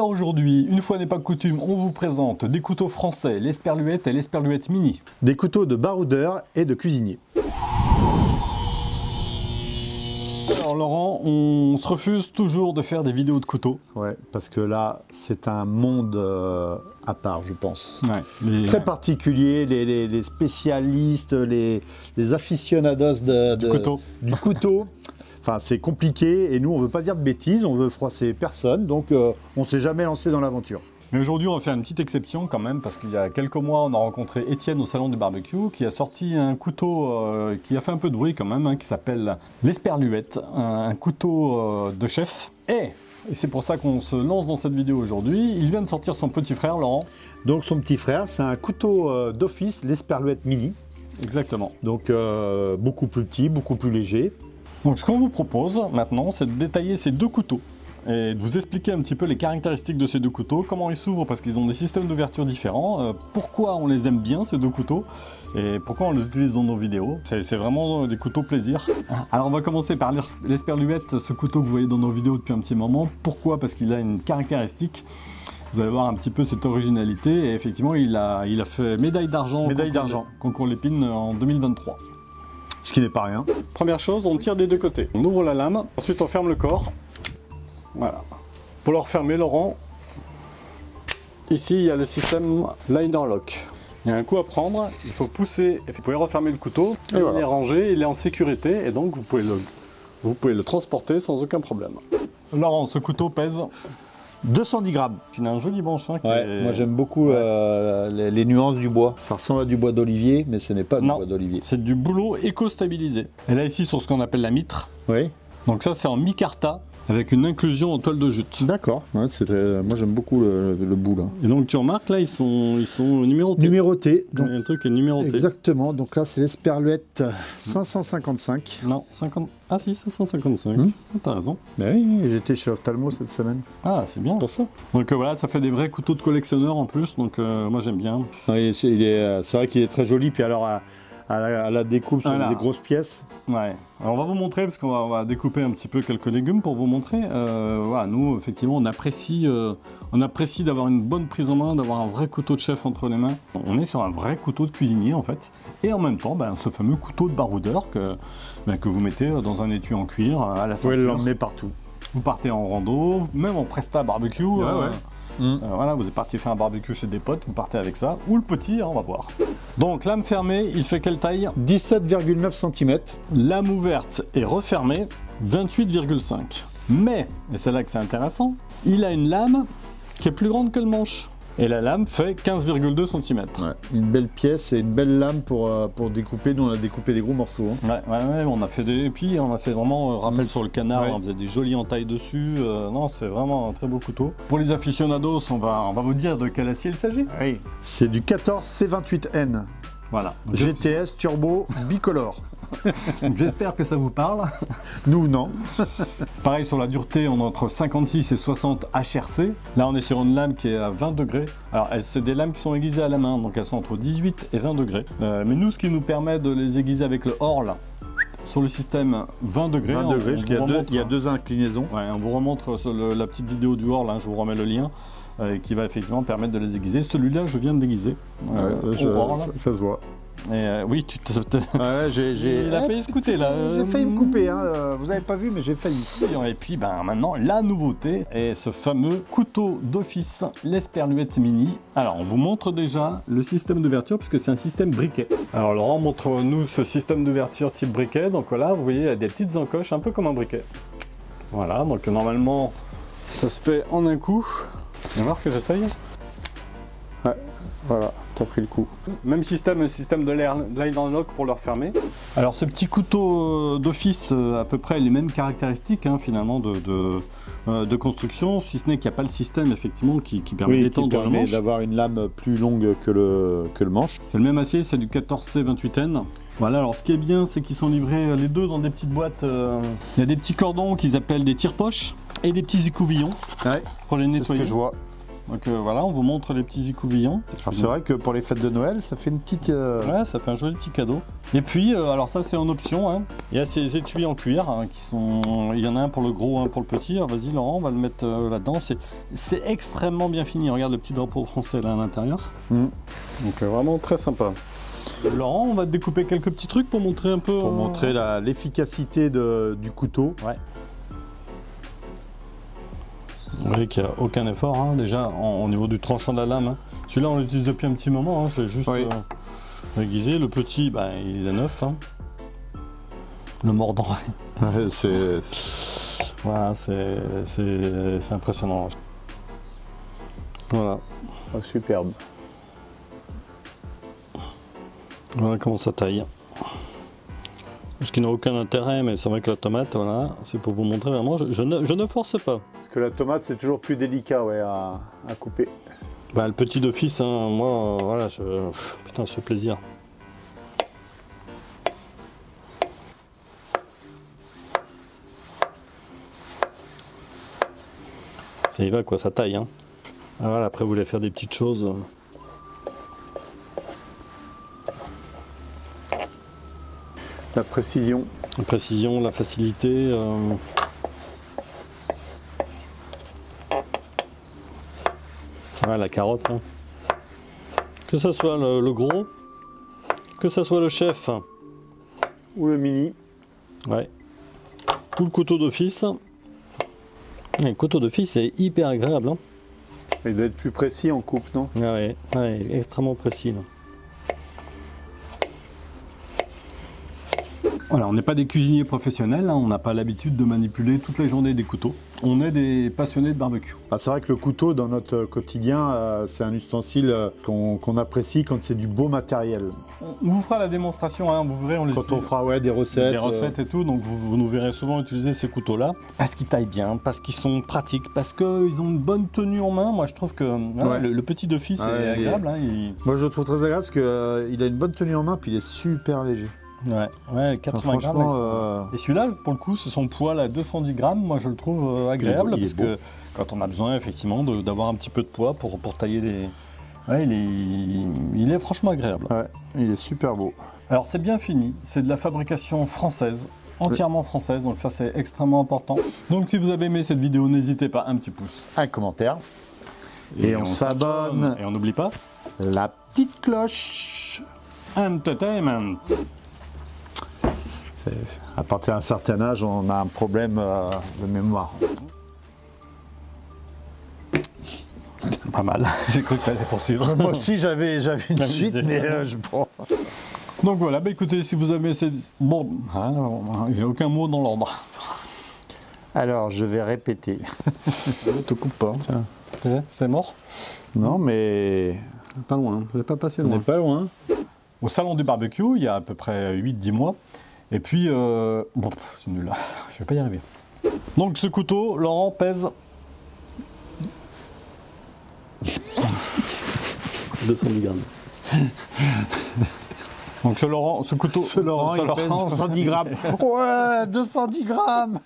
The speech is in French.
Alors aujourd'hui, une fois n'est pas coutume, on vous présente des couteaux français, l'Esperluette et l'Esperluette Mini. Des couteaux de baroudeur et de cuisinier. Alors Laurent, on se refuse toujours de faire des vidéos de couteaux. Ouais, parce que là, c'est un monde à part, je pense. Ouais, très particulier, les spécialistes, les aficionados du couteau. Enfin, c'est compliqué et nous, on ne veut pas dire de bêtises, on veut froisser personne, donc on ne s'est jamais lancé dans l'aventure. Mais aujourd'hui, on va faire une petite exception quand même, parce qu'il y a quelques mois, on a rencontré Étienne au salon du barbecue, qui a sorti un couteau qui a fait un peu de bruit quand même, hein, qui s'appelle l'Esperluette, un couteau de chef. Et c'est pour ça qu'on se lance dans cette vidéo aujourd'hui. Il vient de sortir son petit frère, Laurent. Donc son petit frère, c'est un couteau d'office, l'Esperluette Mini. Exactement. Donc beaucoup plus petit, beaucoup plus léger. Donc ce qu'on vous propose maintenant, c'est de détailler ces deux couteaux et de vous expliquer un petit peu les caractéristiques de ces deux couteaux, comment ils s'ouvrent parce qu'ils ont des systèmes d'ouverture différents, pourquoi on les aime bien ces deux couteaux et pourquoi on les utilise dans nos vidéos. C'est vraiment des couteaux plaisir. Alors on va commencer par l'Esperluette, ce couteau que vous voyez dans nos vidéos depuis un petit moment. Pourquoi? Parce qu'il a une caractéristique. Vous allez voir un petit peu cette originalité et effectivement il a fait médaille d'argent concours l'épine en 2023. Ce qui n'est pas rien. Première chose, on tire des deux côtés. On ouvre la lame, ensuite on ferme le corps. Voilà. Pour le refermer, Laurent, ici il y a le système liner lock. Il y a un coup à prendre, il faut pousser, et vous pouvez refermer le couteau, et voilà. Il est rangé, il est en sécurité, et donc vous pouvez le transporter sans aucun problème. Laurent, ce couteau pèse 210 grammes. Il a un joli manche. Moi j'aime beaucoup les nuances du bois. Ça ressemble à du bois d'olivier, mais ce n'est pas du bois d'olivier. C'est du bouleau éco-stabilisé. Et là ici sur ce qu'on appelle la mitre. Oui. Donc ça c'est en micarta avec une inclusion en toile de jute. D'accord. Ouais, moi j'aime beaucoup le bout là. Et donc tu remarques là ils sont numérotés. Numérotés. Donc un truc est numéroté. Exactement. Donc là c'est l'Esperluette 555. Non, 50. Ah si, 555. T'as raison. Ben oui, j'étais chez Ophtalmo cette semaine. Ah, c'est bien pour ça. Donc voilà, ça fait des vrais couteaux de collectionneur en plus, donc moi j'aime bien. Oui, c'est vrai qu'il est très joli, puis alors à la découpe sur des grosses pièces. Ouais. Alors on va vous montrer, parce qu'on va découper un petit peu quelques légumes pour vous montrer. Voilà, nous, effectivement, on apprécie d'avoir une bonne prise en main, d'avoir un vrai couteau de chef entre les mains. On est sur un vrai couteau de cuisinier, en fait. Et en même temps, ce fameux couteau de baroudeur que vous mettez dans un étui en cuir, à la ceinture. Vous pouvez l'emmener partout. Vous partez en rando, même en presta barbecue. Voilà, vous êtes parti faire un barbecue chez des potes, vous partez avec ça. Ou le petit, on va voir. Donc, lame fermée, il fait quelle taille? 17,9 cm. Lame ouverte et refermée, 28,5. Mais, et c'est là que c'est intéressant, il a une lame qui est plus grande que le manche. Et la lame fait 15,2 cm. Ouais, une belle pièce et une belle lame pour découper. Nous, on a découpé des gros morceaux. Hein. Ouais, on a fait des... Et puis, on a fait vraiment rappel sur le canard. Ouais. On faisait des jolies entailles dessus. Non, c'est vraiment un très beau couteau. Pour les aficionados, on va vous dire de quel acier il s'agit. Oui. C'est du 14 C28N. Voilà. GTS Turbo Bicolore. J'espère que ça vous parle. Nous, non. Pareil sur la dureté, on est entre 56 et 60 HRC. Là, on est sur une lame qui est à 20 degrés. Alors, c'est des lames qui sont aiguisées à la main, donc elles sont entre 18 et 20 degrés. Mais nous, ce qui nous permet de les aiguiser avec le Orle, sur le système 20 degrés. 20 degrés, parce qu'il y a deux inclinaisons. Ouais, on vous remontre sur la petite vidéo du Orle, hein, je vous remets le lien, qui va effectivement permettre de les aiguiser. Celui-là, je viens de déguiser. Ça se voit. Et oui, il a failli se coûter là. J'ai failli me couper, hein. Vous n'avez pas vu, mais j'ai failli. Et puis maintenant, la nouveauté est ce fameux couteau d'office, l'Esperluette Mini. Alors, on vous montre déjà le système d'ouverture, puisque c'est un système briquet. Alors Laurent, montre-nous ce système d'ouverture type briquet. Donc voilà, vous voyez, il y a des petites encoches, un peu comme un briquet. Voilà, donc normalement, ça se fait en un coup. On va voir que j'essaye. Ouais, voilà. T'as pris le coup. Même système, un système de line lock pour le refermer. Alors ce petit couteau d'office, à peu près les mêmes caractéristiques finalement de construction, si ce n'est qu'il n'y a pas le système effectivement qui permet d'étendre le manche. D'avoir une lame plus longue que le manche. C'est le même acier, c'est du 14C28N. Voilà, alors ce qui est bien, c'est qu'ils sont livrés les deux dans des petites boîtes. Il y a des petits cordons qu'ils appellent des tire-poches et des petits écouvillons pour les nettoyer. C'est ce que je vois. Donc voilà, on vous montre les petits écouvillons. C'est vrai que pour les fêtes de Noël, ça fait une petite... Ouais, ça fait un joli petit cadeau. Et puis, alors ça c'est en option, hein. Il y a ces étuis en cuir hein, qui sont... Il y en a un pour le gros, un pour le petit. Vas-y Laurent, on va le mettre là-dedans. C'est extrêmement bien fini. Regarde le petit drapeau français là à l'intérieur. Donc vraiment très sympa. Laurent, on va te découper quelques petits trucs pour montrer un peu... Pour montrer l'efficacité du couteau. Ouais. Vous voyez qu'il n'y a aucun effort, hein. Déjà au niveau du tranchant de la lame. Hein. Celui-là on l'utilise depuis un petit moment, hein. Je l'ai juste aiguisé. Le petit, bah, il est neuf. Hein. Le mordant. Voilà, c'est impressionnant. Voilà. Oh, superbe. Voilà comment ça taille. Ce qui n'a aucun intérêt, mais c'est vrai que la tomate, voilà, c'est pour vous montrer vraiment, je ne force pas. Parce que la tomate, c'est toujours plus délicat à couper. Bah, le petit d'office, hein, moi, voilà, putain, ce plaisir. Ça y va, quoi, ça taille. Hein. Ah, voilà, après, vous voulez faire des petites choses. La précision. La précision, la facilité. Ouais, la carotte. Hein. Que ce soit le gros, que ce soit le chef. Ou le mini. Ouais. Ou le couteau d'office. Le couteau d'office est hyper agréable. Hein. Il doit être plus précis en coupe, non? Ah ouais, ouais, extrêmement précis. Là. Voilà, on n'est pas des cuisiniers professionnels, hein, on n'a pas l'habitude de manipuler toute la journée des couteaux. On est des passionnés de barbecue. Ah, c'est vrai que le couteau, dans notre quotidien, c'est un ustensile qu'on apprécie quand c'est du beau matériel. On vous fera la démonstration, hein, vous verrez, quand on fera des recettes. Des recettes et tout, donc vous nous verrez souvent utiliser ces couteaux-là. Parce qu'ils taillent bien, parce qu'ils sont pratiques, parce qu'ils ont une bonne tenue en main. Moi, je trouve que le petit d'office est agréable. Hein, Moi, je le trouve très agréable parce qu'il a une bonne tenue en main, puis il est super léger. Ouais, 80 grammes. Et celui-là, pour le coup, c'est son poids à 210 grammes. Moi, je le trouve agréable parce que quand on a besoin, effectivement, d'avoir un petit peu de poids pour tailler les... Ouais, il est franchement agréable. Ouais, il est super beau. Alors, c'est bien fini. C'est de la fabrication française, entièrement française. Donc ça, c'est extrêmement important. Donc, si vous avez aimé cette vidéo, n'hésitez pas, un petit pouce, un commentaire. Et on s'abonne. Et on n'oublie pas la petite cloche. Entertainment. À partir d'un certain âge, on a un problème de mémoire. Pas mal. J'ai cru que tu allais poursuivre. Moi aussi, j'avais une suite, mais je prends. Donc voilà, bah écoutez, si vous avez cette... Bon, hein, j'ai aucun mot dans l'ordre. Alors, je vais répéter. Ne te coupe pas. C'est mort? Non, mais... Pas loin, vous n'êtes pas passé loin. On n'est pas loin. Au salon du barbecue, il y a à peu près 8-10 mois. Et puis, bon, c'est nul là, je vais pas y arriver. Donc ce couteau, Laurent, pèse 210 grammes. Donc ce couteau, il pèse 210 grammes. Ouais, 210 grammes.